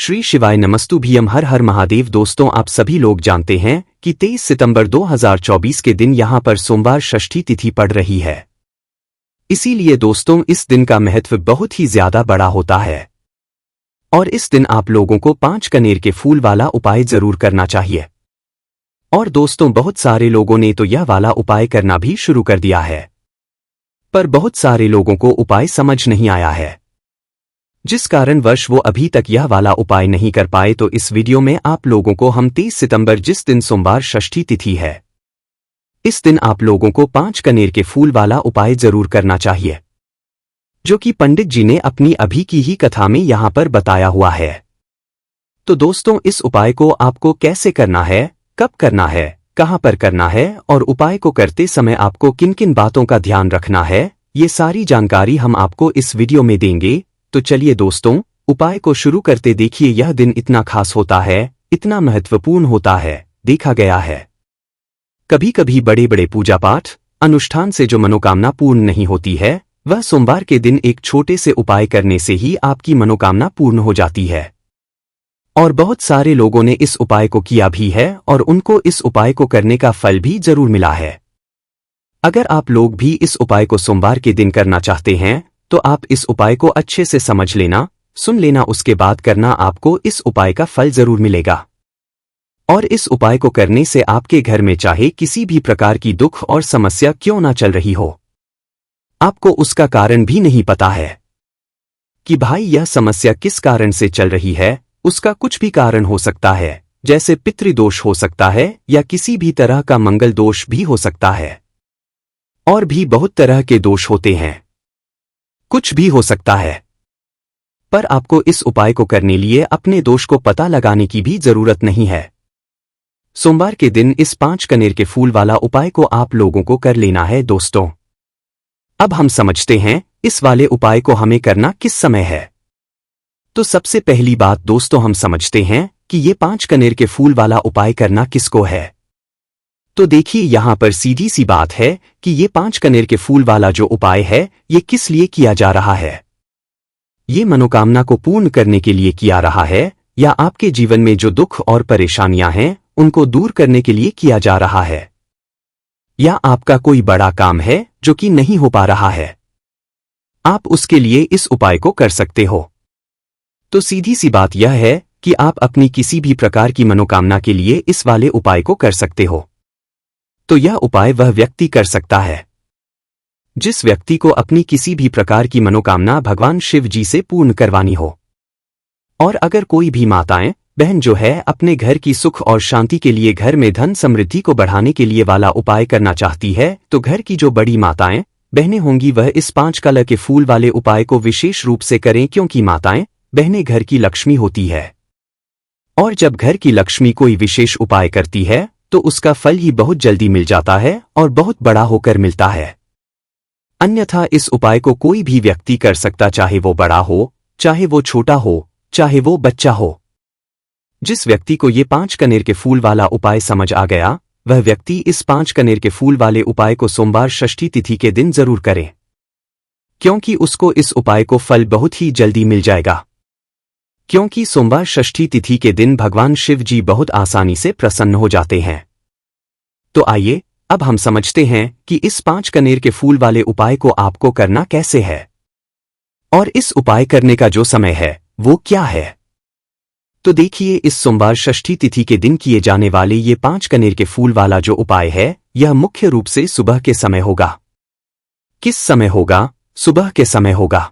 श्री शिवाय नमस्तुभ्यम हर हर महादेव। दोस्तों, आप सभी लोग जानते हैं कि 23 सितंबर 2024 के दिन यहां पर सोमवार षष्ठी तिथि पड़ रही है। इसीलिए दोस्तों, इस दिन का महत्व बहुत ही ज्यादा बड़ा होता है और इस दिन आप लोगों को 5 कनेर के फूल वाला उपाय जरूर करना चाहिए। और दोस्तों, बहुत सारे लोगों ने तो यह वाला उपाय करना भी शुरू कर दिया है, पर बहुत सारे लोगों को उपाय समझ नहीं आया है, जिस कारणवश वो अभी तक यह वाला उपाय नहीं कर पाए। तो इस वीडियो में आप लोगों को हम 23 सितंबर, जिस दिन सोमवार षष्ठी तिथि है, इस दिन आप लोगों को 5 कनेर के फूल वाला उपाय जरूर करना चाहिए, जो कि पंडित जी ने अपनी अभी की ही कथा में यहां पर बताया हुआ है। तो दोस्तों, इस उपाय को आपको कैसे करना है, कब करना है, कहां पर करना है और उपाय को करते समय आपको किन किन बातों का ध्यान रखना है, ये सारी जानकारी हम आपको इस वीडियो में देंगे। तो चलिए दोस्तों, उपाय को शुरू करते। देखिए, यह दिन इतना खास होता है, इतना महत्वपूर्ण होता है। देखा गया है कभी कभी बड़े बड़े पूजा पाठ अनुष्ठान से जो मनोकामना पूर्ण नहीं होती है, वह सोमवार के दिन एक छोटे से उपाय करने से ही आपकी मनोकामना पूर्ण हो जाती है। और बहुत सारे लोगों ने इस उपाय को किया भी है और उनको इस उपाय को करने का फल भी जरूर मिला है। अगर आप लोग भी इस उपाय को सोमवार के दिन करना चाहते हैं, तो आप इस उपाय को अच्छे से समझ लेना, सुन लेना, उसके बाद करना। आपको इस उपाय का फल जरूर मिलेगा। और इस उपाय को करने से आपके घर में चाहे किसी भी प्रकार की दुख और समस्या क्यों ना चल रही हो, आपको उसका कारण भी नहीं पता है कि भाई यह समस्या किस कारण से चल रही है। उसका कुछ भी कारण हो सकता है, जैसे पितृदोष हो सकता है या किसी भी तरह का मंगल दोष भी हो सकता है, और भी बहुत तरह के दोष होते हैं, कुछ भी हो सकता है। पर आपको इस उपाय को करने लिए अपने दोष को पता लगाने की भी जरूरत नहीं है। सोमवार के दिन इस 5 कनेर के फूल वाला उपाय को आप लोगों को कर लेना है। दोस्तों, अब हम समझते हैं इस वाले उपाय को हमें करना किस समय है। तो सबसे पहली बात दोस्तों, हम समझते हैं कि ये 5 कनेर के फूल वाला उपाय करना किसको है। तो देखिए, यहां पर सीधी सी बात है कि ये 5 कनेर के फूल वाला जो उपाय है, ये किस लिए किया जा रहा है। ये मनोकामना को पूर्ण करने के लिए किया रहा है, या आपके जीवन में जो दुख और परेशानियां हैं उनको दूर करने के लिए किया जा रहा है, या आपका कोई बड़ा काम है जो कि नहीं हो पा रहा है, आप उसके लिए इस उपाय को कर सकते हो। तो सीधी सी बात यह है कि आप अपनी किसी भी प्रकार की मनोकामना के लिए इस वाले उपाय को कर सकते हो। तो यह उपाय वह व्यक्ति कर सकता है जिस व्यक्ति को अपनी किसी भी प्रकार की मनोकामना भगवान शिव जी से पूर्ण करवानी हो। और अगर कोई भी माताएं बहन जो है अपने घर की सुख और शांति के लिए, घर में धन समृद्धि को बढ़ाने के लिए वाला उपाय करना चाहती है, तो घर की जो बड़ी माताएं बहनें होंगी वह इस 5 कलर के फूल वाले उपाय को विशेष रूप से करें, क्योंकि माताएं बहनें घर की लक्ष्मी होती है। और जब घर की लक्ष्मी कोई विशेष उपाय करती है तो उसका फल ही बहुत जल्दी मिल जाता है और बहुत बड़ा होकर मिलता है। अन्यथा इस उपाय को कोई भी व्यक्ति कर सकता, चाहे वो बड़ा हो, चाहे वो छोटा हो, चाहे वो बच्चा हो। जिस व्यक्ति को ये 5 कनेर के फूल वाला उपाय समझ आ गया, वह व्यक्ति इस 5 कनेर के फूल वाले उपाय को सोमवार षष्ठी तिथि के दिन जरूर करे, क्योंकि उसको इस उपाय को फल बहुत ही जल्दी मिल जाएगा। क्योंकि सोमवार षष्ठी तिथि के दिन भगवान शिव जी बहुत आसानी से प्रसन्न हो जाते हैं। तो आइए अब हम समझते हैं कि इस 5 कनेर के फूल वाले उपाय को आपको करना कैसे है, और इस उपाय करने का जो समय है वो क्या है। तो देखिए, इस सोमवार षष्ठी तिथि के दिन किए जाने वाले ये 5 कनेर के फूल वाला जो उपाय है, यह मुख्य रूप से सुबह के समय होगा। किस समय होगा? सुबह के समय होगा।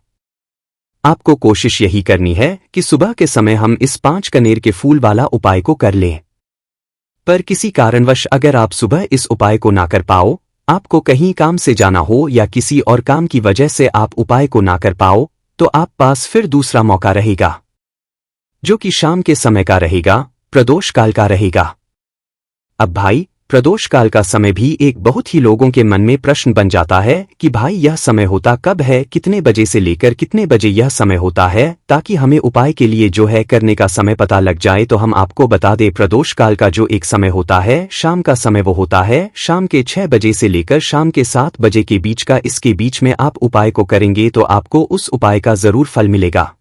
आपको कोशिश यही करनी है कि सुबह के समय हम इस 5 कनेर के फूल वाला उपाय को कर लें। पर किसी कारणवश अगर आप सुबह इस उपाय को ना कर पाओ, आपको कहीं काम से जाना हो या किसी और काम की वजह से आप उपाय को ना कर पाओ, तो आप पास फिर दूसरा मौका रहेगा, जो कि शाम के समय का रहेगा, प्रदोष काल का रहेगा। अब भाई, प्रदोष काल का समय भी एक बहुत ही लोगों के मन में प्रश्न बन जाता है कि भाई यह समय होता कब है, कितने बजे से लेकर कितने बजे यह समय होता है, ताकि हमें उपाय के लिए जो है करने का समय पता लग जाए। तो हम आपको बता दें, प्रदोष काल का जो एक समय होता है, शाम का समय, वो होता है शाम के 6 बजे से लेकर शाम के 7 बजे के बीच का। इसके बीच में आप उपाय को करेंगे तो आपको उस उपाय का जरूर फल मिलेगा।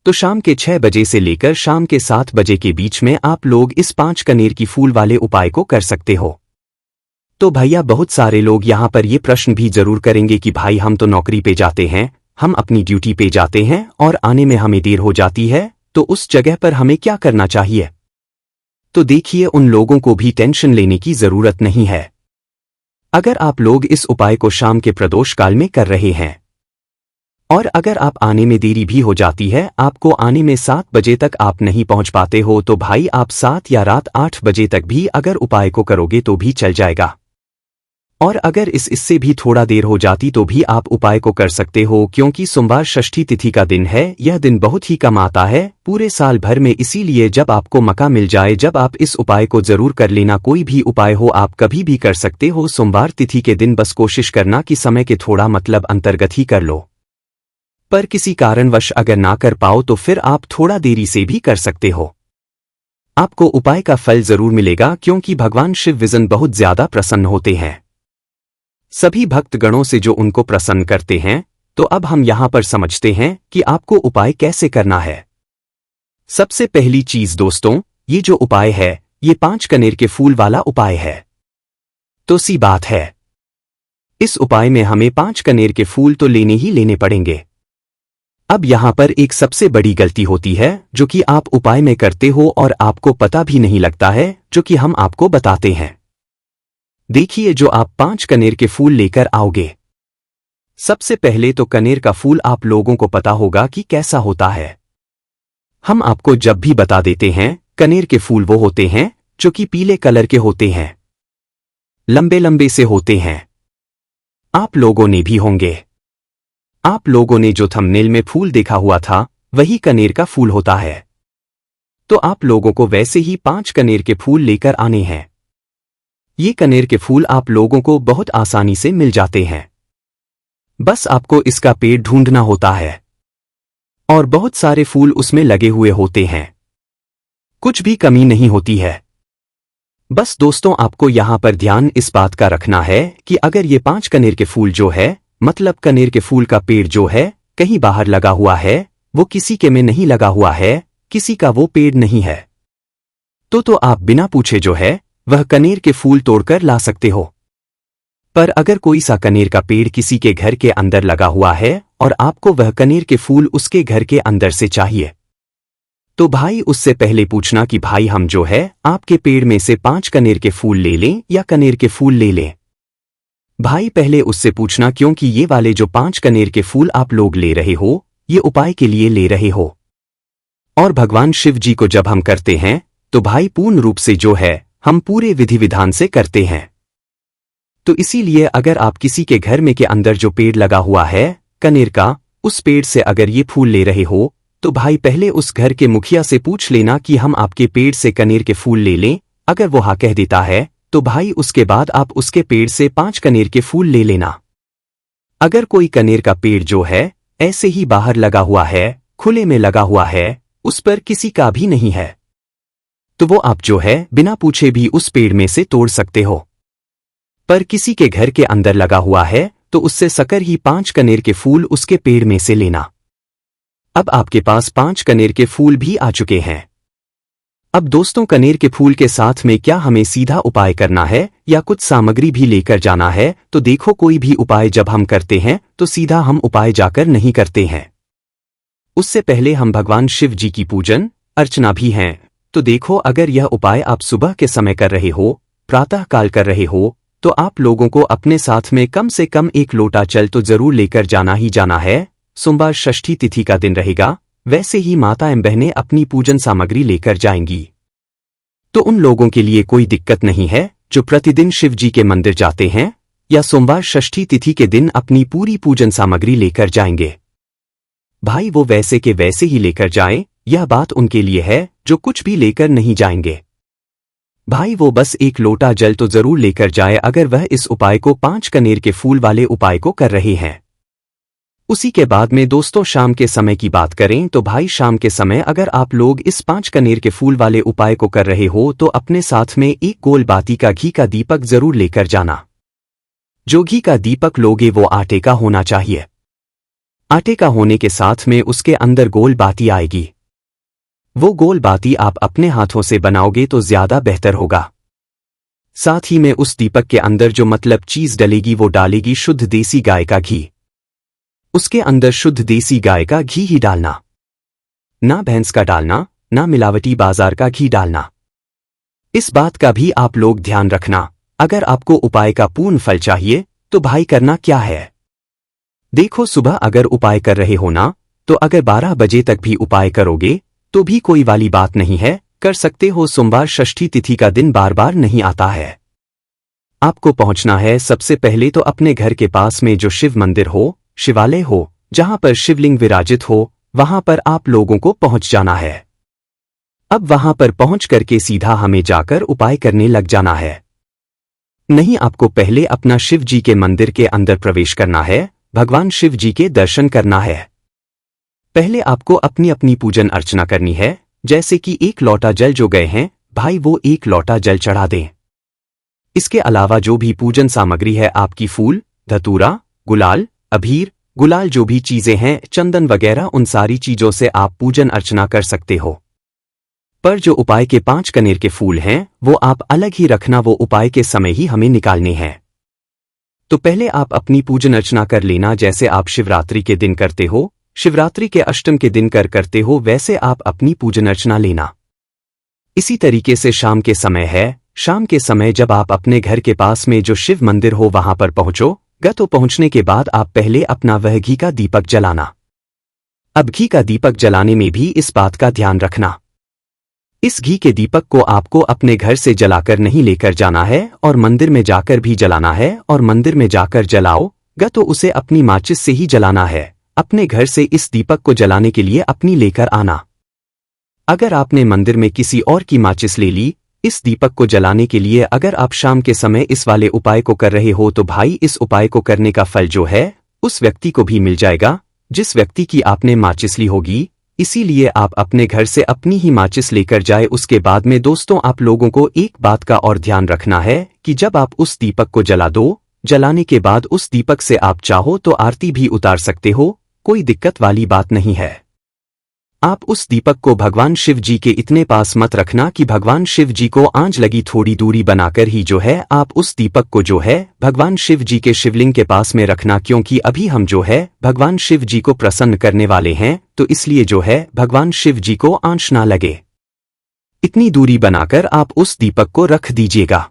तो शाम के 6 बजे से लेकर शाम के 7 बजे के बीच में आप लोग इस 5 कनेर की फूल वाले उपाय को कर सकते हो। तो भैया बहुत सारे लोग यहाँ पर ये प्रश्न भी जरूर करेंगे कि भाई हम तो नौकरी पे जाते हैं, हम अपनी ड्यूटी पे जाते हैं और आने में हमें देर हो जाती है, तो उस जगह पर हमें क्या करना चाहिए? तो देखिए, उन लोगों को भी टेंशन लेने की जरूरत नहीं है। अगर आप लोग इस उपाय को शाम के प्रदोष काल में कर रहे हैं और अगर आप आने में देरी भी हो जाती है, आपको आने में 7 बजे तक आप नहीं पहुंच पाते हो, तो भाई आप 7 या रात 8 बजे तक भी अगर उपाय को करोगे तो भी चल जाएगा। और अगर इससे भी थोड़ा देर हो जाती तो भी आप उपाय को कर सकते हो, क्योंकि सोमवार षष्ठी तिथि का दिन है। यह दिन बहुत ही कम आता है पूरे साल भर में, इसीलिए जब आपको मौका मिल जाए जब आप इस उपाय को जरूर कर लेना। कोई भी उपाय हो आप कभी भी कर सकते हो सोमवार तिथि के दिन, बस कोशिश करना कि समय के थोड़ा मतलब अंतर्गत ही कर लो। पर किसी कारणवश अगर ना कर पाओ तो फिर आप थोड़ा देरी से भी कर सकते हो। आपको उपाय का फल जरूर मिलेगा, क्योंकि भगवान शिव विजन बहुत ज्यादा प्रसन्न होते हैं सभी भक्तगणों से जो उनको प्रसन्न करते हैं। तो अब हम यहां पर समझते हैं कि आपको उपाय कैसे करना है। सबसे पहली चीज दोस्तों, ये जो उपाय है ये 5 कनेर के फूल वाला उपाय है। तो सी बात है, इस उपाय में हमें 5 कनेर के फूल तो लेने ही लेने पड़ेंगे। अब यहां पर एक सबसे बड़ी गलती होती है जो कि आप उपाय में करते हो और आपको पता भी नहीं लगता है, जो कि हम आपको बताते हैं। देखिए, जो आप 5 कनेर के फूल लेकर आओगे, सबसे पहले तो कनेर का फूल आप लोगों को पता होगा कि कैसा होता है। हम आपको जब भी बता देते हैं, कनेर के फूल वो होते हैं जो कि पीले कलर के होते हैं, लंबे लंबे से होते हैं। आप लोगों ने भी होंगे, आप लोगों ने जो थंबनेल में फूल देखा हुआ था वही कनेर का फूल होता है। तो आप लोगों को वैसे ही 5 कनेर के फूल लेकर आने हैं। ये कनेर के फूल आप लोगों को बहुत आसानी से मिल जाते हैं, बस आपको इसका पेड़ ढूंढना होता है और बहुत सारे फूल उसमें लगे हुए होते हैं, कुछ भी कमी नहीं होती है। बस दोस्तों, आपको यहां पर ध्यान इस बात का रखना है कि अगर ये 5 कनेर के फूल जो है, मतलब कनेर के फूल का पेड़ जो है कहीं बाहर लगा हुआ है, वो किसी के में नहीं लगा हुआ है, किसी का वो पेड़ नहीं है, तो आप बिना पूछे जो है वह कनेर के फूल तोड़कर ला सकते हो। पर अगर कोई सा कनेर का पेड़ किसी के घर के अंदर लगा हुआ है और आपको वह कनेर के फूल उसके घर के अंदर से चाहिए, तो भाई उससे पहले पूछना कि भाई हम जो है आपके पेड़ में से 5 कनेर के फूल ले लें या कनेर के फूल ले लें। भाई पहले उससे पूछना, क्योंकि ये वाले जो 5 कनेर के फूल आप लोग ले रहे हो ये उपाय के लिए ले रहे हो, और भगवान शिव जी को जब हम करते हैं तो भाई पूर्ण रूप से जो है हम पूरे विधि विधान से करते हैं। तो इसीलिए अगर आप किसी के घर में के अंदर जो पेड़ लगा हुआ है कनेर का, उस पेड़ से अगर ये फूल ले रहे हो, तो भाई पहले उस घर के मुखिया से पूछ लेना कि हम आपके पेड़ से कनेर के फूल ले लें। अगर वो हाँ कह देता है तो भाई उसके बाद आप उसके पेड़ से 5 कनेर के फूल ले लेना। अगर कोई कनेर का पेड़ जो है ऐसे ही बाहर लगा हुआ है, खुले में लगा हुआ है, उस पर किसी का भी नहीं है, तो वो आप जो है बिना पूछे भी उस पेड़ में से तोड़ सकते हो। पर किसी के घर के अंदर लगा हुआ है तो उससे सकर ही 5 कनेर के फूल उसके पेड़ में से लेना। अब आपके पास 5 कनेर के फूल भी आ चुके हैं। अब दोस्तों, कनेर के फूल के साथ में क्या हमें सीधा उपाय करना है या कुछ सामग्री भी लेकर जाना है? तो देखो, कोई भी उपाय जब हम करते हैं तो सीधा हम उपाय जाकर नहीं करते हैं, उससे पहले हम भगवान शिव जी की पूजन अर्चना भी हैं। तो देखो, अगर यह उपाय आप सुबह के समय कर रहे हो, प्रातः काल कर रहे हो, तो आप लोगों को अपने साथ में कम से कम 1 लोटा जल तो जरूर लेकर जाना ही जाना है। सोमवार षष्ठी तिथि का दिन रहेगा, वैसे ही माता एवं बहनें अपनी पूजन सामग्री लेकर जाएंगी। तो उन लोगों के लिए कोई दिक्कत नहीं है जो प्रतिदिन शिव जी के मंदिर जाते हैं या सोमवार षष्ठी तिथि के दिन अपनी पूरी पूजन सामग्री लेकर जाएंगे। भाई वो वैसे के वैसे ही लेकर जाएं, यह बात उनके लिए है जो कुछ भी लेकर नहीं जाएंगे। भाई वो बस 1 लोटा जल तो जरूर लेकर जाए अगर वह इस उपाय को 5 कनेर के फूल वाले उपाय को कर रहे हैं। उसी के बाद में दोस्तों, शाम के समय की बात करें तो भाई शाम के समय अगर आप लोग इस 5 कनेर के फूल वाले उपाय को कर रहे हो तो अपने साथ में 1 गोल बाती का घी का दीपक जरूर लेकर जाना। जो घी का दीपक लोगे वो आटे का होना चाहिए। आटे का होने के साथ में उसके अंदर गोल बाती आएगी। वो गोल बाती आप अपने हाथों से बनाओगे तो ज्यादा बेहतर होगा। साथ ही में उस दीपक के अंदर जो मतलब चीज डलेगी वो डालेगी शुद्ध देसी गाय का घी। उसके अंदर शुद्ध देसी गाय का घी ही डालना, ना भैंस का डालना, ना मिलावटी बाजार का घी डालना। इस बात का भी आप लोग ध्यान रखना। अगर आपको उपाय का पूर्ण फल चाहिए तो भाई करना क्या है, देखो सुबह अगर उपाय कर रहे हो ना, तो अगर 12 बजे तक भी उपाय करोगे तो भी कोई वाली बात नहीं है, कर सकते हो। सोमवार षष्ठी तिथि का दिन बार बार नहीं आता है। आपको पहुंचना है सबसे पहले तो अपने घर के पास में जो शिव मंदिर हो, शिवालय हो, जहां पर शिवलिंग विराजित हो, वहां पर आप लोगों को पहुंच जाना है। अब वहां पर पहुंच करके सीधा हमें जाकर उपाय करने लग जाना है। नहीं, आपको पहले अपना शिव जी के मंदिर के अंदर प्रवेश करना है, भगवान शिव जी के दर्शन करना है। पहले आपको अपनी अपनी पूजन अर्चना करनी है। जैसे कि 1 लोटा जल जो गए हैं भाई वो 1 लोटा जल चढ़ा दें। इसके अलावा जो भी पूजन सामग्री है आपकी फूल, धतूरा, गुलाल, अबीर, गुलाल जो भी चीजें हैं, चंदन वगैरह, उन सारी चीजों से आप पूजन अर्चना कर सकते हो। पर जो उपाय के 5 कनेर के फूल हैं वो आप अलग ही रखना, वो उपाय के समय ही हमें निकालने हैं। तो पहले आप अपनी पूजन अर्चना कर लेना, जैसे आप शिवरात्रि के दिन करते हो, शिवरात्रि के अष्टम के दिन करते हो, वैसे आप अपनी पूजन अर्चना लेना। इसी तरीके से शाम के समय है, शाम के समय जब आप अपने घर के पास में जो शिव मंदिर हो वहां पर पहुंचोगे तो पहुंचने के बाद आप पहले अपना वह घी का दीपक जलाना। अब घी का दीपक जलाने में भी इस बात का ध्यान रखना, इस घी के दीपक को आपको अपने घर से जलाकर नहीं लेकर जाना है और मंदिर में जाकर भी जलाना है, और मंदिर में जाकर जलाओगे तो उसे अपनी माचिस से ही जलाना है। अपने घर से इस दीपक को जलाने के लिए अपनी लेकर आना। अगर आपने मंदिर में किसी और की माचिस ले ली इस दीपक को जलाने के लिए, अगर आप शाम के समय इस वाले उपाय को कर रहे हो तो भाई इस उपाय को करने का फल जो है उस व्यक्ति को भी मिल जाएगा जिस व्यक्ति की आपने माचिस ली होगी। इसीलिए आप अपने घर से अपनी ही माचिस लेकर जाए। उसके बाद में दोस्तों आप लोगों को एक बात का और ध्यान रखना है कि जब आप उस दीपक को जला दो, जलाने के बाद उस दीपक से आप चाहो तो आरती भी उतार सकते हो, कोई दिक्कत वाली बात नहीं है। आप उस दीपक को भगवान शिव जी के इतने पास मत रखना कि भगवान शिव जी को आंच लगी, थोड़ी दूरी बनाकर ही जो है आप उस दीपक को जो है भगवान शिव जी के शिवलिंग के पास में रखना, क्योंकि अभी हम जो है भगवान शिव जी को प्रसन्न करने वाले हैं, तो इसलिए जो है भगवान शिव जी को आंच ना लगे, इतनी दूरी बनाकर आप उस दीपक को रख दीजिएगा।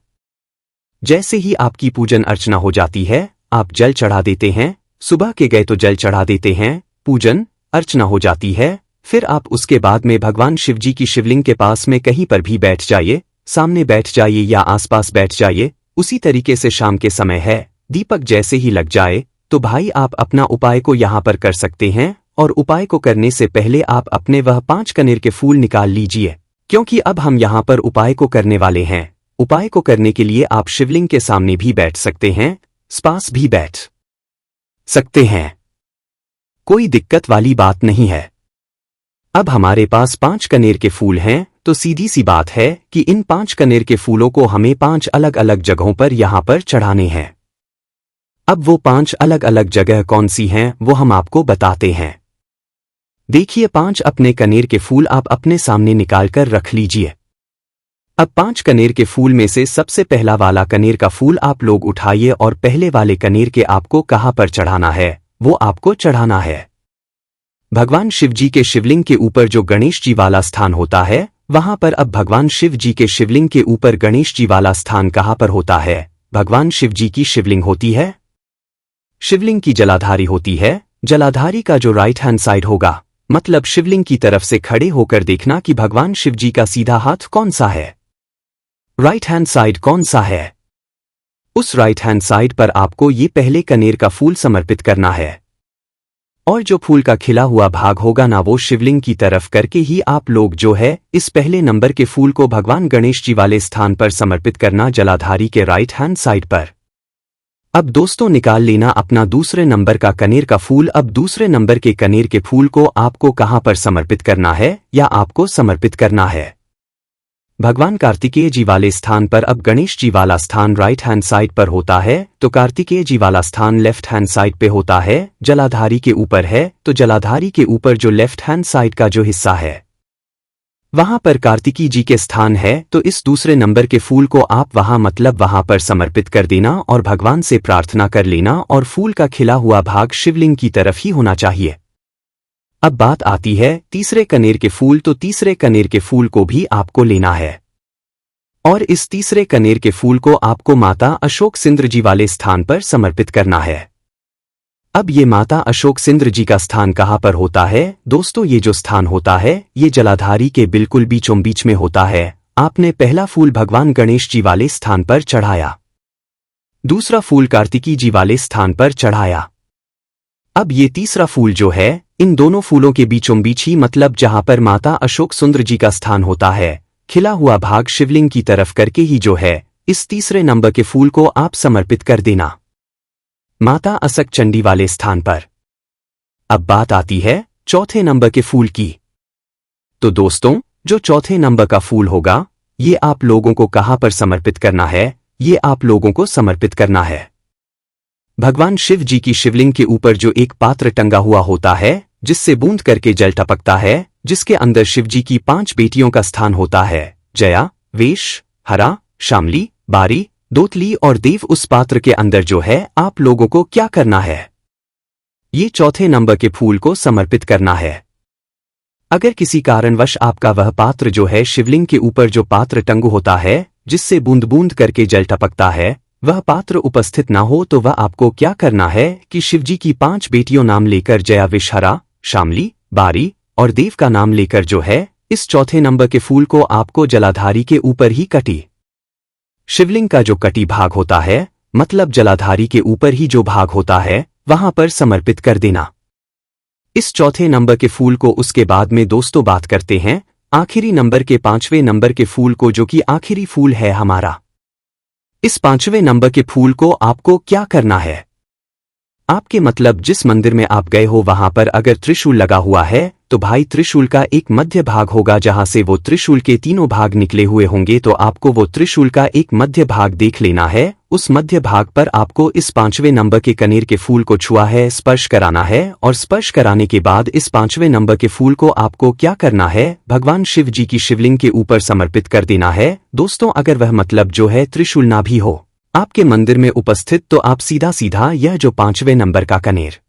जैसे ही आपकी पूजन अर्चना हो जाती है आप जल चढ़ा देते हैं, सुबह के गए तो जल चढ़ा देते हैं, पूजन अर्चना हो जाती है, फिर आप उसके बाद में भगवान शिव जी की शिवलिंग के पास में कहीं पर भी बैठ जाइए, सामने बैठ जाइए या आसपास बैठ जाइए। उसी तरीके से शाम के समय है, दीपक जैसे ही लग जाए तो भाई आप अपना उपाय को यहाँ पर कर सकते हैं, और उपाय को करने से पहले आप अपने वह 5 कनेर के फूल निकाल लीजिए, क्योंकि अब हम यहाँ पर उपाय को करने वाले हैं। उपाय को करने के लिए आप शिवलिंग के सामने भी बैठ सकते हैं, पास भी बैठ सकते हैं, कोई दिक्कत वाली बात नहीं है। अब हमारे पास 5 कनेर के फूल हैं, तो सीधी सी बात है कि इन 5 कनेर के फूलों को हमें 5 अलग अलग जगहों पर यहाँ पर चढ़ाने हैं। अब वो 5 अलग अलग जगह कौन सी हैं वो हम आपको बताते हैं। देखिए 5 अपने कनेर के फूल आप अपने सामने निकाल कर रख लीजिए। अब 5 कनेर के फूल में से सबसे पहला वाला कनेर का फूल आप लोग उठाइए, और पहले वाले कनेर के आपको कहाँ पर चढ़ाना है वो आपको चढ़ाना है भगवान शिव जी के शिवलिंग के ऊपर, जो गणेश जी वाला स्थान होता है वहां पर। अब भगवान शिव जी के शिवलिंग के ऊपर गणेश जी वाला स्थान कहां पर होता है? भगवान शिव जी की शिवलिंग होती है, शिवलिंग की जलाधारी होती है। जलाधारी का जो राइट हैंड साइड होगा, मतलब शिवलिंग की तरफ से खड़े होकर देखना कि भगवान शिव जी का सीधा हाथ कौन सा है, राइट हैंड साइड कौन सा है। उस राइट हैंड साइड पर आपको ये पहले कनेर का फूल समर्पित करना है, और जो फूल का खिला हुआ भाग होगा ना वो शिवलिंग की तरफ करके ही आप लोग जो है इस पहले नंबर के फूल को भगवान गणेश जी वाले स्थान पर समर्पित करना, जलाधारी के राइट हैंड साइड पर। अब दोस्तों निकाल लेना अपना दूसरे नंबर का कनेर का फूल। अब दूसरे नंबर के कनेर के फूल को आपको कहां पर समर्पित करना है या आपको समर्पित करना है, भगवान कार्तिकेय जी वाले स्थान पर अब गणेश जी वाला स्थान राइट हैंड साइड पर होता है तो कार्तिकेय जी वाला स्थान लेफ्ट हैंड साइड पे होता है। जलाधारी के ऊपर है तो जलाधारी के ऊपर जो लेफ्ट हैंड साइड का जो हिस्सा है वहां पर कार्तिकी जी के स्थान है। तो इस दूसरे नंबर के फूल को आप वहां मतलब वहां पर समर्पित कर देना और भगवान से प्रार्थना कर लेना और फूल का खिला हुआ भाग शिवलिंग की तरफ ही होना चाहिए। अब बात आती है तीसरे कनेर के फूल। तो तीसरे कनेर के फूल को भी आपको लेना है और इस तीसरे कनेर के फूल को आपको माता अशोक सिंद्र जी वाले स्थान पर समर्पित करना है। अब ये माता अशोक सिंद्र जी का स्थान कहाँ पर होता है दोस्तों? ये जो स्थान होता है ये जलाधारी के बिल्कुल बीचों बीच में होता है। आपने पहला फूल भगवान गणेश जी वाले स्थान पर चढ़ाया, दूसरा फूल कार्तिकी जी वाले स्थान पर चढ़ाया। अब ये तीसरा फूल जो है इन दोनों फूलों के बीचों बीच ही मतलब जहां पर माता अशोक सुंदर जी का स्थान होता है खिला हुआ भाग शिवलिंग की तरफ करके ही जो है इस तीसरे नंबर के फूल को आप समर्पित कर देना माता असक चंडी वाले स्थान पर। अब बात आती है चौथे नंबर के फूल की। तो दोस्तों जो चौथे नंबर का फूल होगा ये आप लोगों को कहां पर समर्पित करना है? ये आप लोगों को समर्पित करना है भगवान शिव जी की शिवलिंग के ऊपर जो एक पात्र टंगा हुआ होता है जिससे बूंद करके जल टपकता है, जिसके अंदर शिव जी की 5 बेटियों का स्थान होता है, जया, वेश, हरा, शामली, बारी, दोतली और देव। उस पात्र के अंदर जो है आप लोगों को क्या करना है? ये चौथे नंबर के फूल को समर्पित करना है। अगर किसी कारणवश आपका वह पात्र जो है शिवलिंग के ऊपर जो पात्र टंगू होता है जिससे बूंद बूंद करके जल टपकता है वह पात्र उपस्थित ना हो तो वह आपको क्या करना है कि शिवजी की 5 बेटियों नाम लेकर जया, विषहरा, शामली, बारी और देव का नाम लेकर जो है इस चौथे नंबर के फूल को आपको जलाधारी के ऊपर ही कटी शिवलिंग का जो कटी भाग होता है मतलब जलाधारी के ऊपर ही जो भाग होता है वहां पर समर्पित कर देना इस चौथे नंबर के फूल को। उसके बाद में दोस्तों बात करते हैं आखिरी नंबर के 5वें नंबर के फूल को जो कि आखिरी फूल है हमारा। इस 5वें नंबर के फूल को आपको क्या करना है? आपके मतलब जिस मंदिर में आप गए हो वहां पर अगर त्रिशूल लगा हुआ है तो भाई त्रिशूल का एक मध्य भाग होगा जहां से वो त्रिशूल के 3 भाग निकले हुए होंगे। तो आपको वो त्रिशूल का एक मध्य भाग देख लेना है। उस मध्य भाग पर आपको इस 5वें नंबर के कनेर के फूल को छुआ है, स्पर्श कराना है और स्पर्श कराने के बाद इस 5वें नंबर के फूल को आपको क्या करना है? भगवान शिव जी की शिवलिंग के ऊपर समर्पित कर देना है। दोस्तों अगर वह मतलब जो है त्रिशूल ना भी हो आपके मंदिर में उपस्थित तो आप सीधा सीधा यह जो 5वें नंबर का कनेर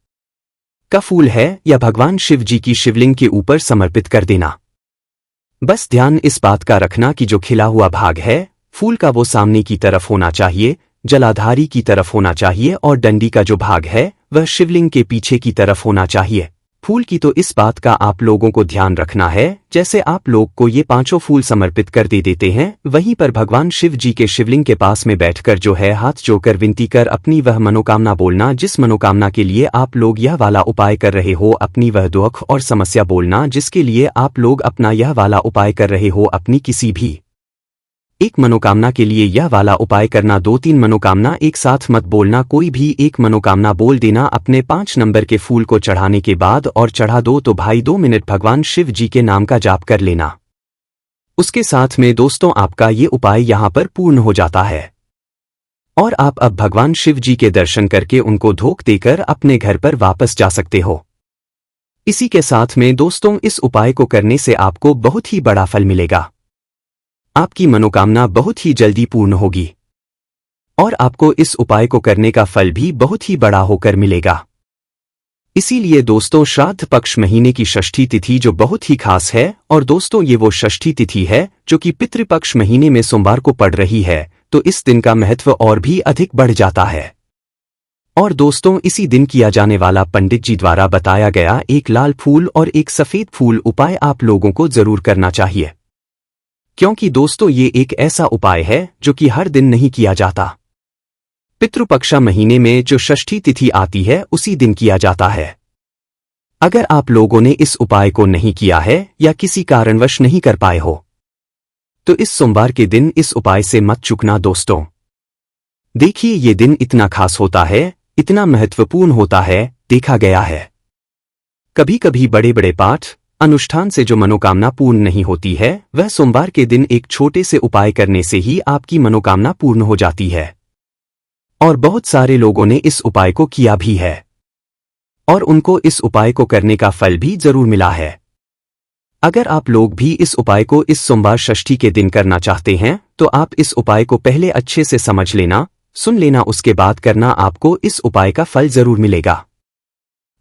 का फूल है या भगवान शिव जी की शिवलिंग के ऊपर समर्पित कर देना। बस ध्यान इस बात का रखना कि जो खिला हुआ भाग है फूल का वो सामने की तरफ होना चाहिए, जलाधारी की तरफ होना चाहिए और डंडी का जो भाग है वह शिवलिंग के पीछे की तरफ होना चाहिए। फूल की तो इस बात का आप लोगों को ध्यान रखना है जैसे आप लोग को ये 5 फूल समर्पित कर दे देते हैं वहीं पर भगवान शिव जी के शिवलिंग के पास में बैठकर जो है हाथ जोड़कर विनती कर अपनी वह मनोकामना बोलना जिस मनोकामना के लिए आप लोग यह वाला उपाय कर रहे हो, अपनी वह दुख और समस्या बोलना जिसके लिए आप लोग अपना यह वाला उपाय कर रहे हो। अपनी किसी भी एक मनोकामना के लिए यह वाला उपाय करना, 2-3 मनोकामना एक साथ मत बोलना, कोई भी एक मनोकामना बोल देना अपने 5 नंबर के फूल को चढ़ाने के बाद और चढ़ा दो तो भाई 2 मिनट भगवान शिव जी के नाम का जाप कर लेना। उसके साथ में दोस्तों आपका ये उपाय यहाँ पर पूर्ण हो जाता है और आप अब भगवान शिव जी के दर्शन करके उनको धोख देकर अपने घर पर वापस जा सकते हो। इसी के साथ में दोस्तों इस उपाय को करने से आपको बहुत ही बड़ा फल मिलेगा, आपकी मनोकामना बहुत ही जल्दी पूर्ण होगी और आपको इस उपाय को करने का फल भी बहुत ही बड़ा होकर मिलेगा। इसीलिए दोस्तों श्राद्ध पक्ष महीने की षष्ठी तिथि जो बहुत ही खास है और दोस्तों ये वो षष्ठी तिथि है जो कि पितृपक्ष महीने में सोमवार को पड़ रही है तो इस दिन का महत्व और भी अधिक बढ़ जाता है। और दोस्तों इसी दिन किया जाने वाला पंडित जी द्वारा बताया गया एक लाल फूल और एक सफेद फूल उपाय आप लोगों को जरूर करना चाहिए, क्योंकि दोस्तों ये एक ऐसा उपाय है जो कि हर दिन नहीं किया जाता। पितृपक्षा महीने में जो षष्ठी तिथि आती है उसी दिन किया जाता है। अगर आप लोगों ने इस उपाय को नहीं किया है या किसी कारणवश नहीं कर पाए हो तो इस सोमवार के दिन इस उपाय से मत चूकना दोस्तों। देखिए ये दिन इतना खास होता है, इतना महत्वपूर्ण होता है, देखा गया है कभी कभी बड़े बड़े पाठ अनुष्ठान से जो मनोकामना पूर्ण नहीं होती है वह सोमवार के दिन एक छोटे से उपाय करने से ही आपकी मनोकामना पूर्ण हो जाती है। और बहुत सारे लोगों ने इस उपाय को किया भी है और उनको इस उपाय को करने का फल भी जरूर मिला है। अगर आप लोग भी इस उपाय को इस सोमवार षष्ठी के दिन करना चाहते हैं तो आप इस उपाय को पहले अच्छे से समझ लेना, सुन लेना, उसके बाद करना, आपको इस उपाय का फल जरूर मिलेगा।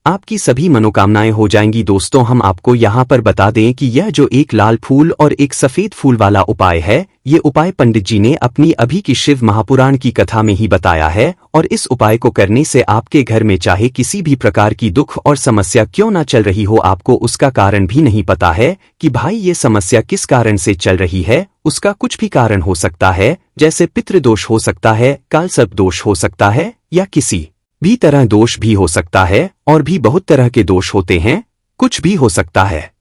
आपकी सभी मनोकामनाएं हो जाएंगी। दोस्तों, हम आपको यहाँ पर बता दें कि यह जो एक लाल फूल और एक सफेद फूल वाला उपाय है, ये उपाय पंडित जी ने अपनी अभी की शिव महापुराण की कथा में ही बताया है और इस उपाय को करने से आपके घर में चाहे किसी भी प्रकार की दुख और समस्या क्यों ना चल रही हो, आपको उसका कारण भी नहीं पता है कि भाई ये समस्या किस कारण से चल रही है, उसका कुछ भी कारण हो सकता है, जैसे पितृदोष हो सकता है, कालसर्प दोष हो सकता है या किसी भी तरह दोष भी हो सकता है और भी बहुत तरह के दोष होते हैं, कुछ भी हो सकता है।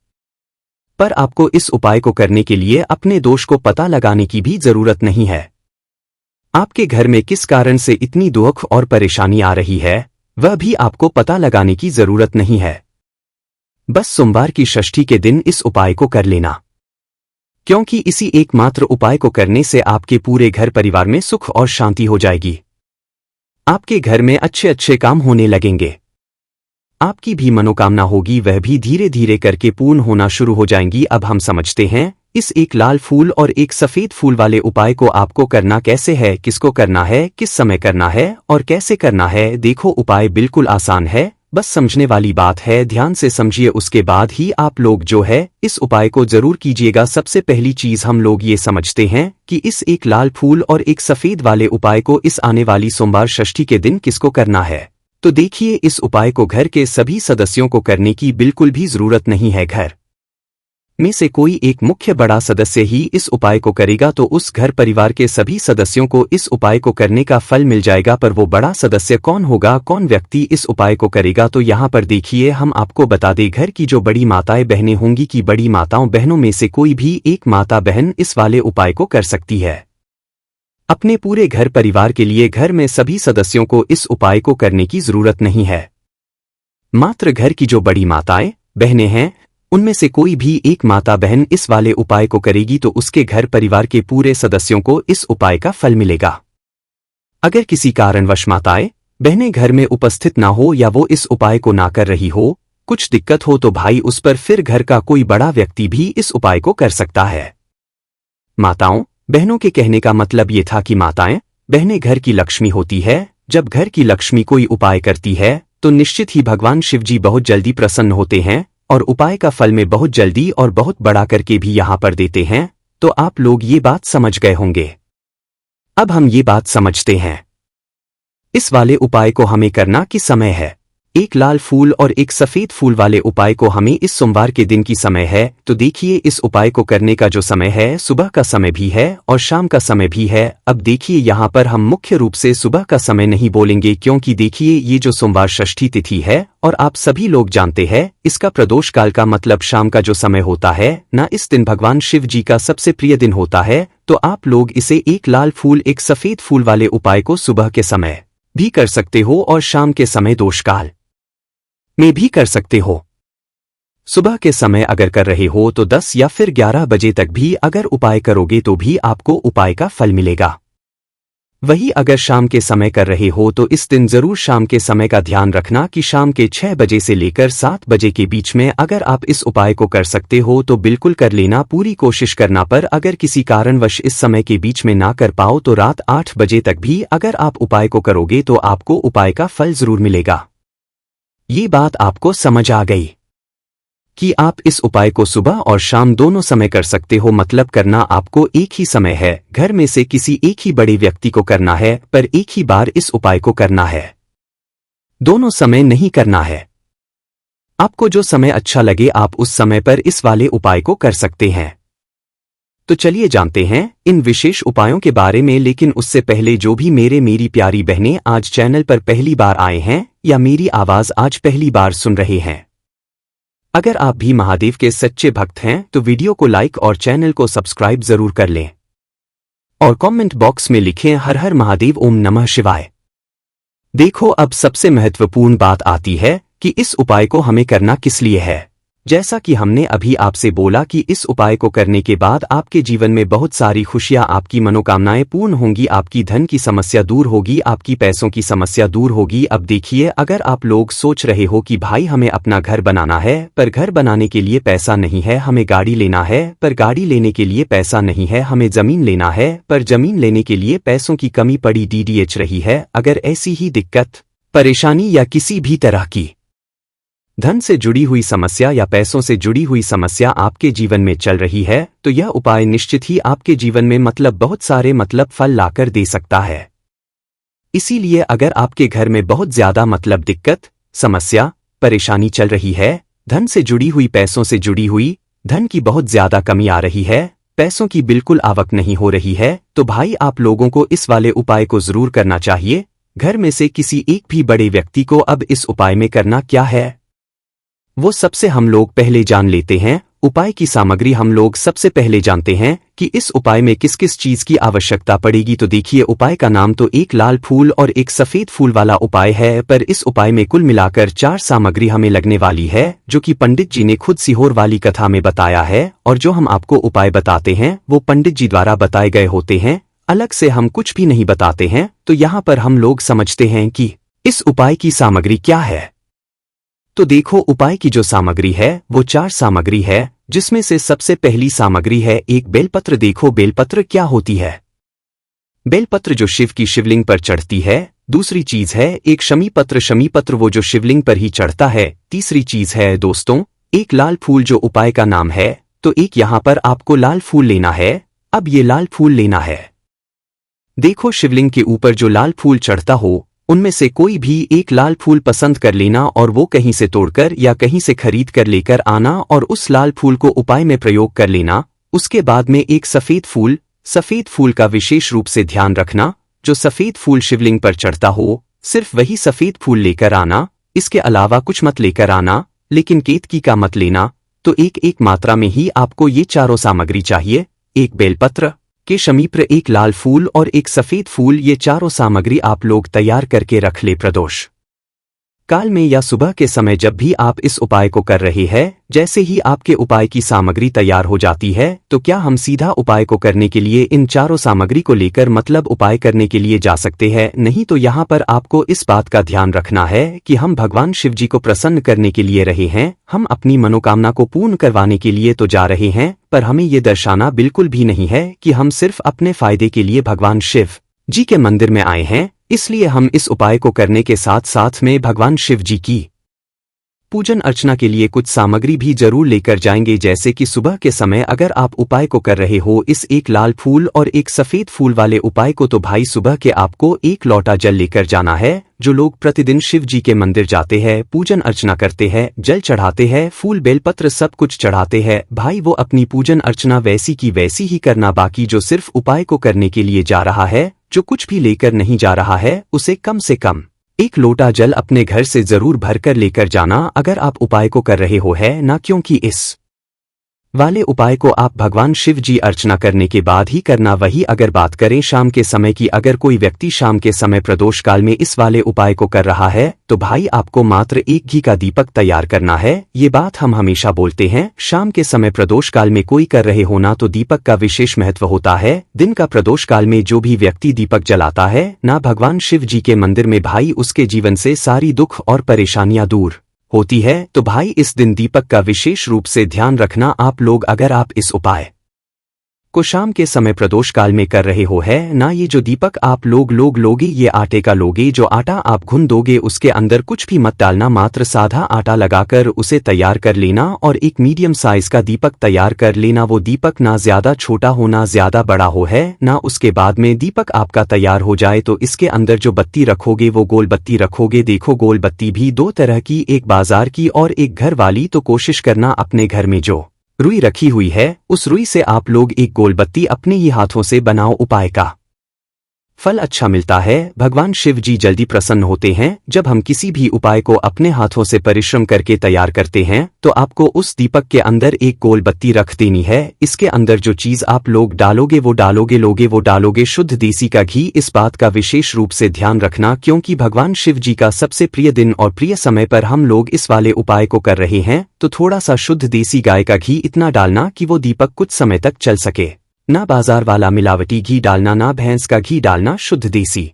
पर आपको इस उपाय को करने के लिए अपने दोष को पता लगाने की भी जरूरत नहीं है। आपके घर में किस कारण से इतनी दुख और परेशानी आ रही है वह भी आपको पता लगाने की जरूरत नहीं है। बस सोमवार की षष्ठी के दिन इस उपाय को कर लेना, क्योंकि इसी एकमात्र उपाय को करने से आपके पूरे घर परिवार में सुख और शांति हो जाएगी। आपके घर में अच्छे अच्छे काम होने लगेंगे, आपकी भी मनोकामना होगी वह भी धीरे धीरे करके पूर्ण होना शुरू हो जाएंगी। अब हम समझते हैं इस एक लाल फूल और एक सफेद फूल वाले उपाय को आपको करना कैसे है, किसको करना है, किस समय करना है और कैसे करना है। देखो, उपाय बिल्कुल आसान है, बस समझने वाली बात है, ध्यान से समझिए, उसके बाद ही आप लोग जो है इस उपाय को जरूर कीजिएगा। सबसे पहली चीज हम लोग ये समझते हैं कि इस एक लाल फूल और एक सफेद वाले उपाय को इस आने वाली सोमवार षष्ठी के दिन किसको करना है। तो देखिए, इस उपाय को घर के सभी सदस्यों को करने की बिल्कुल भी जरूरत नहीं है। घर में से कोई एक मुख्य बड़ा सदस्य ही इस उपाय को करेगा तो उस घर परिवार के सभी सदस्यों को इस उपाय को करने का फल मिल जाएगा। पर वो बड़ा सदस्य कौन होगा, कौन व्यक्ति इस उपाय को करेगा, तो यहाँ पर देखिए हम आपको बता दें, घर की जो बड़ी माताएं बहनें होंगी कि बड़ी माताओं बहनों में से कोई भी एक माता बहन इस वाले उपाय को कर सकती है। अपने पूरे घर परिवार के लिए घर में सभी सदस्यों को इस उपाय को करने की जरूरत नहीं है। मात्र घर की जो बड़ी माताएं बहनें हैं उनमें से कोई भी एक माता बहन इस वाले उपाय को करेगी तो उसके घर परिवार के पूरे सदस्यों को इस उपाय का फल मिलेगा। अगर किसी कारणवश माताएं बहनें घर में उपस्थित ना हो या वो इस उपाय को ना कर रही हो, कुछ दिक्कत हो, तो भाई उस पर फिर घर का कोई बड़ा व्यक्ति भी इस उपाय को कर सकता है। माताओं बहनों के कहने का मतलब ये था कि माताएं बहनें घर की लक्ष्मी होती है। जब घर की लक्ष्मी कोई उपाय करती है तो निश्चित ही भगवान शिवजी बहुत जल्दी प्रसन्न होते हैं और उपाय का फल में बहुत जल्दी और बहुत बड़ा करके भी यहाँ पर देते हैं। तो आप लोग ये बात समझ गए होंगे। अब हम ये बात समझते हैं इस वाले उपाय को हमें करना किस समय है। एक लाल फूल और एक सफेद फूल वाले उपाय को हमें इस सोमवार के दिन की समय है। तो देखिए, इस उपाय को करने का जो समय है सुबह का समय भी है और शाम का समय भी है। अब देखिए, यहाँ पर हम मुख्य रूप से सुबह का समय नहीं बोलेंगे, क्योंकि देखिए ये जो सोमवार षष्ठी तिथि है और आप सभी लोग जानते हैं इसका प्रदोष काल का मतलब शाम का जो समय होता है ना, इस दिन भगवान शिव जी का सबसे प्रिय दिन होता है। तो आप लोग इसे एक लाल फूल एक सफेद फूल वाले उपाय को सुबह के समय भी कर सकते हो और शाम के समय दोष काल में भी कर सकते हो। सुबह के समय अगर कर रहे हो तो 10 या फिर 11 बजे तक भी अगर उपाय करोगे तो भी आपको उपाय का फल मिलेगा। वही अगर शाम के समय कर रहे हो तो इस दिन जरूर शाम के समय का ध्यान रखना कि शाम के 6 बजे से लेकर 7 बजे के बीच में अगर आप इस उपाय को कर सकते हो तो बिल्कुल कर लेना, पूरी कोशिश करना। पर अगर किसी कारणवश इस समय के बीच में ना कर पाओ तो रात 8 बजे तक भी अगर आप उपाय को करोगे तो आपको उपाय का फल जरूर मिलेगा। ये बात आपको समझ आ गई कि आप इस उपाय को सुबह और शाम दोनों समय कर सकते हो। मतलब करना आपको एक ही समय है, घर में से किसी एक ही बड़े व्यक्ति को करना है, पर एक ही बार इस उपाय को करना है, दोनों समय नहीं करना है। आपको जो समय अच्छा लगे आप उस समय पर इस वाले उपाय को कर सकते हैं। तो चलिए जानते हैं इन विशेष उपायों के बारे में। लेकिन उससे पहले जो भी मेरी प्यारी बहनें आज चैनल पर पहली बार आए हैं या मेरी आवाज आज पहली बार सुन रहे हैं, अगर आप भी महादेव के सच्चे भक्त हैं तो वीडियो को लाइक और चैनल को सब्सक्राइब जरूर कर लें और कमेंट बॉक्स में लिखें हर हर महादेव, ओम नमः शिवाय। देखो, अब सबसे महत्वपूर्ण बात आती है कि इस उपाय को हमें करना किस लिए है। जैसा कि हमने अभी आपसे बोला कि इस उपाय को करने के बाद आपके जीवन में बहुत सारी खुशियां, आपकी मनोकामनाएं पूर्ण होंगी, आपकी धन की समस्या दूर होगी, आपकी पैसों की समस्या दूर होगी। अब देखिए, अगर आप लोग सोच रहे हो कि भाई हमें अपना घर बनाना है पर घर बनाने के लिए पैसा नहीं है, हमें गाड़ी लेना है पर गाड़ी लेने के लिए पैसा नहीं है, हमें जमीन लेना है पर जमीन लेने के लिए पैसों की कमी पड़ी डीडीएच रही है, अगर ऐसी ही दिक्कत, परेशानी या किसी भी तरह की धन से जुड़ी हुई समस्या या पैसों से जुड़ी हुई समस्या आपके जीवन में चल रही है, तो यह उपाय निश्चित ही आपके जीवन में बहुत सारे फल लाकर दे सकता है। इसीलिए अगर आपके घर में बहुत ज्यादा दिक्कत, समस्या, परेशानी चल रही है, धन से जुड़ी हुई, पैसों से जुड़ी हुई, धन की बहुत ज्यादा कमी आ रही है, पैसों की बिल्कुल आवक नहीं हो रही है, तो भाई आप लोगों को इस वाले उपाय को जरूर करना चाहिए। घर में से किसी एक भी बड़े व्यक्ति को अब इस उपाय में करना क्या है, वो सबसे हम लोग पहले जान लेते हैं। उपाय की सामग्री हम लोग सबसे पहले जानते हैं कि इस उपाय में किस किस चीज की आवश्यकता पड़ेगी। तो देखिए, उपाय का नाम तो एक लाल फूल और एक सफेद फूल वाला उपाय है, पर इस उपाय में कुल मिलाकर 4 सामग्री हमें लगने वाली है, जो कि पंडित जी ने खुद सीहोर वाली कथा में बताया है। और जो हम आपको उपाय बताते हैं वो पंडित जी द्वारा बताए गए होते हैं, अलग से हम कुछ भी नहीं बताते हैं। तो यहाँ पर हम लोग समझते हैं कि इस उपाय की सामग्री क्या है। तो देखो, उपाय की जो सामग्री है वो 4 सामग्री है, जिसमें से सबसे पहली सामग्री है एक बेलपत्र। देखो, बेलपत्र क्या होती है? बेलपत्र जो शिव की शिवलिंग पर चढ़ती है। दूसरी चीज है एक शमीपत्र। शमीपत्र वो जो शिवलिंग पर ही चढ़ता है। तीसरी चीज है दोस्तों एक लाल फूल, जो उपाय का नाम है। तो एक यहां पर आपको लाल फूल लेना है। अब ये लाल फूल लेना है। देखो, शिवलिंग के ऊपर जो लाल फूल चढ़ता हो उनमें से कोई भी एक लाल फूल पसंद कर लेना और वो कहीं से तोड़कर या कहीं से खरीद कर लेकर आना और उस लाल फूल को उपाय में प्रयोग कर लेना। उसके बाद में एक सफेद फूल का विशेष रूप से ध्यान रखना। जो सफेद फूल शिवलिंग पर चढ़ता हो, सिर्फ वही सफेद फूल लेकर आना, इसके अलावा कुछ मत लेकर आना, लेकिन केतकी का मत लेना। तो एक मात्रा में ही आपको ये चारों सामग्री चाहिए। एक बेलपत्र के शमीप्र, एक लाल फूल और एक सफेद फूल, ये चारों सामग्री आप लोग तैयार करके रख ले। प्रदोष काल में या सुबह के समय जब भी आप इस उपाय को कर रहे हैं, जैसे ही आपके उपाय की सामग्री तैयार हो जाती है, तो क्या हम सीधा उपाय को करने के लिए इन चारों सामग्री को लेकर उपाय करने के लिए जा सकते हैं? नहीं। तो यहाँ पर आपको इस बात का ध्यान रखना है कि हम भगवान शिव जी को प्रसन्न करने के लिए रहे हैं, हम अपनी मनोकामना को पूर्ण करवाने के लिए तो जा रहे हैं, पर हमें ये दर्शाना बिल्कुल भी नहीं है कि हम सिर्फ अपने फायदे के लिए भगवान शिव जी के मंदिर में आए हैं। इसलिए हम इस उपाय को करने के साथ साथ में भगवान शिव जी की पूजन अर्चना के लिए कुछ सामग्री भी जरूर लेकर जाएंगे। जैसे कि सुबह के समय अगर आप उपाय को कर रहे हो इस एक लाल फूल और एक सफेद फूल वाले उपाय को, तो भाई सुबह के आपको एक लोटा जल लेकर जाना है। जो लोग प्रतिदिन शिव जी के मंदिर जाते हैं, पूजन अर्चना करते हैं, जल चढ़ाते हैं, फूल बेलपत्र सब कुछ चढ़ाते हैं, भाई वो अपनी पूजन अर्चना वैसी की वैसी ही करना। बाकी जो सिर्फ उपाय को करने के लिए जा रहा है, जो कुछ भी लेकर नहीं जा रहा है, उसे कम से कम एक लोटा जल अपने घर से जरूर भरकर लेकर जाना अगर आप उपाय को कर रहे हो है ना, क्योंकि इस वाले उपाय को आप भगवान शिव जी अर्चना करने के बाद ही करना। वही अगर बात करें शाम के समय की, अगर कोई व्यक्ति शाम के समय प्रदोष काल में इस वाले उपाय को कर रहा है, तो भाई आपको मात्र एक घी का दीपक तैयार करना है। ये बात हम हमेशा बोलते हैं, शाम के समय प्रदोष काल में कोई कर रहे होना तो दीपक का विशेष महत्व होता है। दिन का प्रदोष काल में जो भी व्यक्ति दीपक जलाता है ना भगवान शिव जी के मंदिर में, भाई उसके जीवन से सारी दुख और परेशानियां दूर होती है। तो भाई इस दिन दीपक का विशेष रूप से ध्यान रखना आप लोग। अगर आप इस उपाय को शाम के समय प्रदोष काल में कर रहे हो है ना, ये जो दीपक आप लोग लोगे, ये आटे का लोगे। जो आटा आप घुन दोगे उसके अंदर कुछ भी मत डालना, मात्र साधा आटा लगाकर उसे तैयार कर लेना और एक मीडियम साइज का दीपक तैयार कर लेना। वो दीपक ना ज्यादा छोटा हो ना ज्यादा बड़ा हो है ना। उसके बाद में दीपक आपका तैयार हो जाए तो इसके अंदर जो बत्ती रखोगे वो गोल बत्ती रखोगे। देखो, गोल बत्ती भी 2 तरह की, एक बाजार की और एक घर वाली। तो कोशिश करना अपने घर में जो रुई रखी हुई है उस रुई से आप लोग एक गोल बत्ती अपने ही हाथों से बनाओ। उपाय का फल अच्छा मिलता है। भगवान शिव जी जल्दी प्रसन्न होते हैं। जब हम किसी भी उपाय को अपने हाथों से परिश्रम करके तैयार करते हैं तो आपको उस दीपक के अंदर एक गोल बत्ती रख देनी है। इसके अंदर जो चीज आप लोग डालोगे वो डालोगे शुद्ध देसी का घी। इस बात का विशेष रूप से ध्यान रखना, क्योंकि भगवान शिव जी का सबसे प्रिय दिन और प्रिय समय पर हम लोग इस वाले उपाय को कर रहे हैं, तो थोड़ा सा शुद्ध देसी गाय का घी इतना डालना कि वो दीपक कुछ समय तक चल सके। ना बाजार वाला मिलावटी घी डालना, ना भैंस का घी डालना, शुद्ध देसी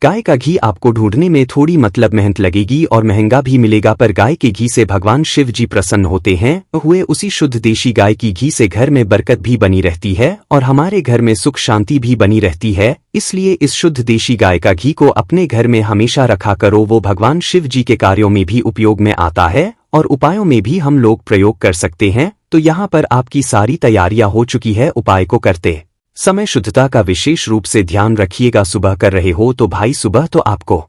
गाय का घी आपको ढूंढने में थोड़ी मेहनत लगेगी और महंगा भी मिलेगा, पर गाय के घी से भगवान शिव जी प्रसन्न होते हैं। हुए उसी शुद्ध देशी गाय की घी से घर में बरकत भी बनी रहती है और हमारे घर में सुख शांति भी बनी रहती है। इसलिए इस शुद्ध देशी गाय का घी को अपने घर में हमेशा रखा करो। वो भगवान शिव जी के कार्यों में भी उपयोग में आता है और उपायों में भी हम लोग प्रयोग कर सकते हैं। तो यहाँ पर आपकी सारी तैयारियां हो चुकी है। उपाय को करते समय शुद्धता का विशेष रूप से ध्यान रखिएगा। सुबह कर रहे हो तो भाई सुबह तो आपको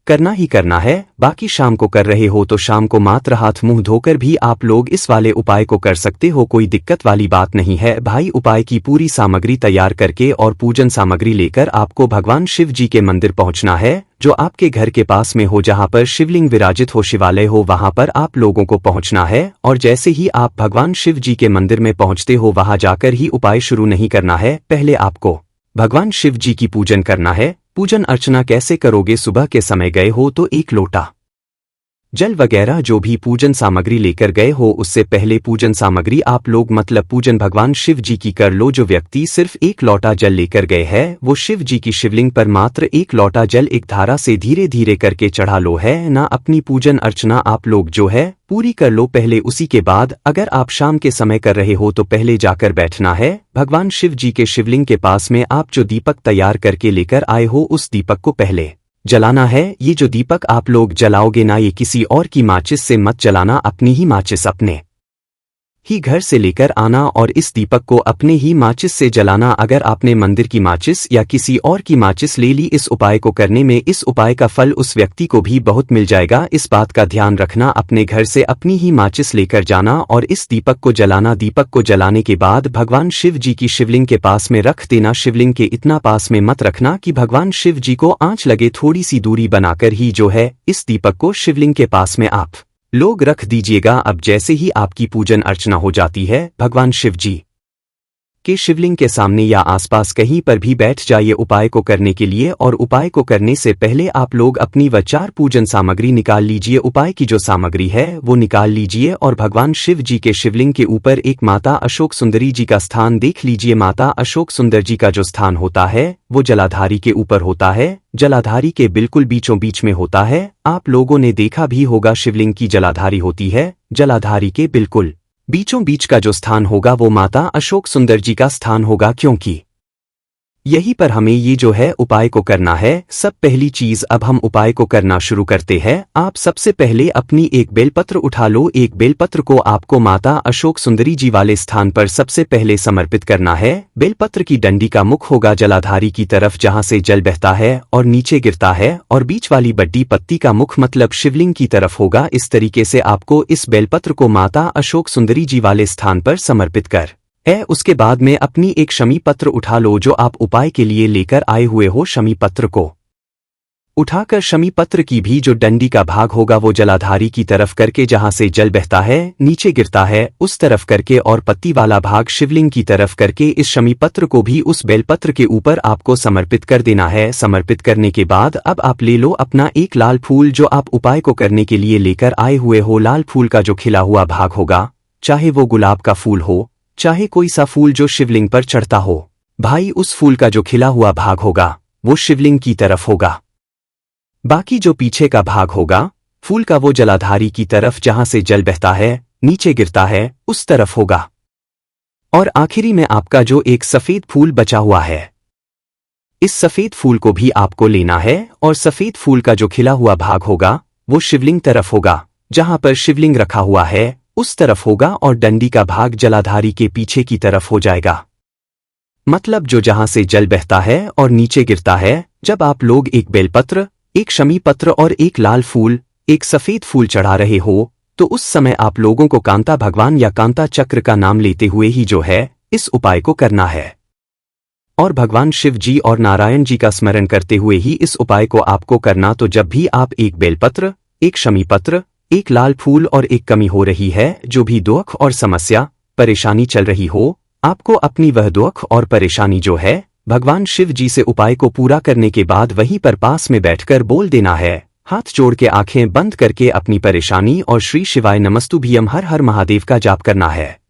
करना ही करना है, बाकी शाम को कर रहे हो तो शाम को मात्र हाथ मुंह धोकर भी आप लोग इस वाले उपाय को कर सकते हो। कोई दिक्कत वाली बात नहीं है भाई। उपाय की पूरी सामग्री तैयार करके और पूजन सामग्री लेकर आपको भगवान शिव जी के मंदिर पहुंचना है, जो आपके घर के पास में हो, जहां पर शिवलिंग विराजित हो, शिवालय हो, वहां पर आप लोगों को पहुंचना है। और जैसे ही आप भगवान शिव जी के मंदिर में पहुंचते हो, वहां जाकर ही उपाय शुरू नहीं करना है। पहले आपको भगवान शिव जी की पूजन करना है। पूजन अर्चना कैसे करोगे? सुबह के समय गए हो तो एक लोटा जल वगैरह जो भी पूजन सामग्री लेकर गए हो, उससे पहले पूजन सामग्री आप लोग पूजन भगवान शिव जी की कर लो। जो व्यक्ति सिर्फ एक लोटा जल लेकर गए हैं, वो शिव जी की शिवलिंग पर मात्र एक लोटा जल एक धारा से धीरे धीरे करके चढ़ा लो है ना। अपनी पूजन अर्चना आप लोग जो है पूरी कर लो पहले। उसी के बाद अगर आप शाम के समय कर रहे हो तो पहले जाकर बैठना है भगवान शिव जी के शिवलिंग के पास में। आप जो दीपक तैयार करके लेकर आए हो, उस दीपक को पहले जलाना है। ये जो दीपक आप लोग जलाओगे ना, ये किसी और की माचिस से मत जलाना, अपनी ही माचिस अपने ही घर से लेकर आना और इस दीपक को अपने ही माचिस से जलाना। अगर आपने मंदिर की माचिस या किसी और की माचिस ले ली इस उपाय को करने में, इस उपाय का फल उस व्यक्ति को भी बहुत मिल जाएगा। इस बात का ध्यान रखना, अपने घर से अपनी ही माचिस लेकर जाना और इस दीपक को जलाना। दीपक को जलाने के बाद भगवान शिव जी की शिवलिंग के पास में रख देना। शिवलिंग के इतना पास में मत रखना कि भगवान शिव जी को आंच लगे, थोड़ी सी दूरी बनाकर ही जो है इस दीपक को शिवलिंग के पास में आप लोग रख दीजिएगा। अब जैसे ही आपकी पूजन अर्चना हो जाती है, भगवान शिव जी के शिवलिंग के सामने या आसपास कहीं पर भी बैठ जाइए उपाय को करने के लिए। और उपाय को करने से पहले आप लोग अपनी वचार पूजन सामग्री निकाल लीजिए। उपाय की जो सामग्री है वो निकाल लीजिए और भगवान शिव जी के शिवलिंग के ऊपर एक माता अशोक सुंदरी जी का स्थान देख लीजिए। माता अशोक सुंदर जी का जो स्थान होता है वो जलाधारी के ऊपर होता है, जलाधारी के बिल्कुल बीचों बीच में होता है। आप लोगों ने देखा भी होगा शिवलिंग की जलाधारी होती है, जलाधारी के बिल्कुल बीचों बीच का जो स्थान होगा वो माता अशोक सुंदर जी का स्थान होगा, क्योंकि यहीं पर हमें ये जो है उपाय को करना है। सब पहली चीज अब हम उपाय को करना शुरू करते हैं। आप सबसे पहले अपनी एक बेलपत्र उठा लो। एक बेलपत्र को आपको माता अशोक सुंदरी जी वाले स्थान पर सबसे पहले समर्पित करना है। बेलपत्र की डंडी का मुख होगा जलाधारी की तरफ, जहां से जल बहता है और नीचे गिरता है, और बीच वाली बड्डी पत्ती का मुख मतलब शिवलिंग की तरफ होगा। इस तरीके से आपको इस बेलपत्र को माता अशोक सुंदरी जी वाले स्थान पर समर्पित कर है। उसके बाद में अपनी एक शमी पत्र उठा लो जो आप उपाय के लिए लेकर आए हुए हो। शमी पत्र को उठाकर शमी पत्र की भी जो डंडी का भाग होगा वो जलाधारी की तरफ करके, जहां से जल बहता है नीचे गिरता है, उस तरफ करके, और पत्ती वाला भाग शिवलिंग की तरफ करके इस शमी पत्र को भी उस बेलपत्र के ऊपर आपको समर्पित कर देना है। समर्पित करने के बाद अब आप ले लो अपना एक लाल फूल जो आप उपाय को करने के लिए लेकर आए हुए हो। लाल फूल का जो खिला हुआ भाग होगा, चाहे वो गुलाब का फूल हो, चाहे कोई सा फूल जो शिवलिंग पर चढ़ता हो, भाई उस फूल का जो खिला हुआ भाग होगा वो शिवलिंग की तरफ होगा। बाकी जो पीछे का भाग होगा फूल का वो जलाधारी की तरफ, जहां से जल बहता है नीचे गिरता है, उस तरफ होगा। और आखिरी में आपका जो एक सफेद फूल बचा हुआ है, इस सफेद फूल को भी आपको लेना है और सफेद फूल का जो खिला हुआ भाग होगा वो शिवलिंग तरफ होगा, जहां पर शिवलिंग रखा हुआ है उस तरफ होगा, और डंडी का भाग जलाधारी के पीछे की तरफ हो जाएगा। मतलब जो जहां से जल बहता है और नीचे गिरता है। जब आप लोग एक बेलपत्र, एक शमी पत्र और एक लाल फूल, एक सफेद फूल चढ़ा रहे हो, तो उस समय आप लोगों को कांता भगवान या कांता चक्र का नाम लेते हुए ही जो है इस उपाय को करना है। और भगवान शिव जी और नारायण जी का स्मरण करते हुए ही इस उपाय को आपको करना। तो जब भी आप एक बेलपत्र, एक शमी पत्र, एक लाल फूल और एक कमी हो रही है, जो भी दुख और समस्या परेशानी चल रही हो, आपको अपनी वह दुख और परेशानी जो है भगवान शिव जी से उपाय को पूरा करने के बाद वहीं पर पास में बैठकर बोल देना है। हाथ जोड़ के आंखें बंद करके अपनी परेशानी और श्री शिवाय नमस्तुभ्यम हर हर महादेव का जाप करना है।